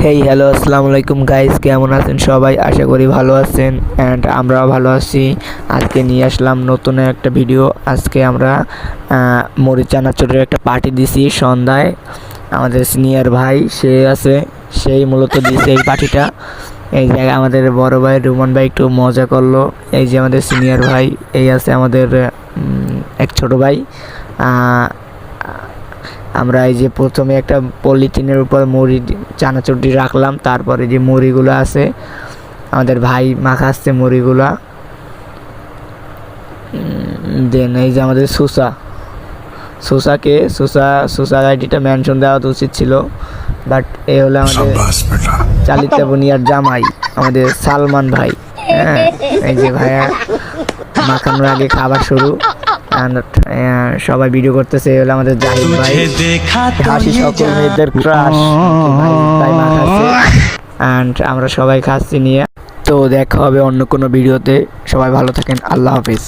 Hey hello আসসালামু আলাইকুম guys, কেমন আছেন সবাই? আশা করি ভালো আছেন অ্যান্ড আমরাও ভালো আছি। আজকে নিয়ে আসলাম নতুন একটা ভিডিও। আজকে আমরা মরিচ চানাচুরের একটা পার্টি দিছি সন্ধ্যায়। আমাদের সিনিয়র ভাই সে আছে, সেই মূলত দিয়েছে এই পার্টিটা। এই জায়গায় আমাদের বড় ভাই রুমান ভাই একটু মজা করলো। এই যে আমাদের সিনিয়র ভাই, এই আছে আমাদের এক ছোট ভাই। আমরা এই যে প্রথমে একটা পলিথিনের উপর মুড়ি চানাচুরটি রাখলাম, তারপরে যে মুড়িগুলো আছে আমাদের ভাই মাখাচ্ছে মুড়িগুলা। দেন এই যে আমাদের সুসা আইডিটা মেনশন দেওয়া উচিত ছিল, বাট এ হলো আমাদের চালিতা বুনিয়ার জামাই আমাদের সালমান ভাই। হ্যাঁ, এই যে ভাইয়া মাখানোর আগে খাবার শুরু। সবাই ভিডিও করতেছে। এই হলো আমাদের জাহিদ ভাই, হাসি সকল মেয়েদের ক্রাশ ভাই মাখাচ্ছে। অ্যান্ড আমরা সবাই খাচ্ছি নিয়ে। তো দেখা হবে অন্য কোনো ভিডিওতে। সবাই ভালো থাকেন, আল্লাহ হাফিজ।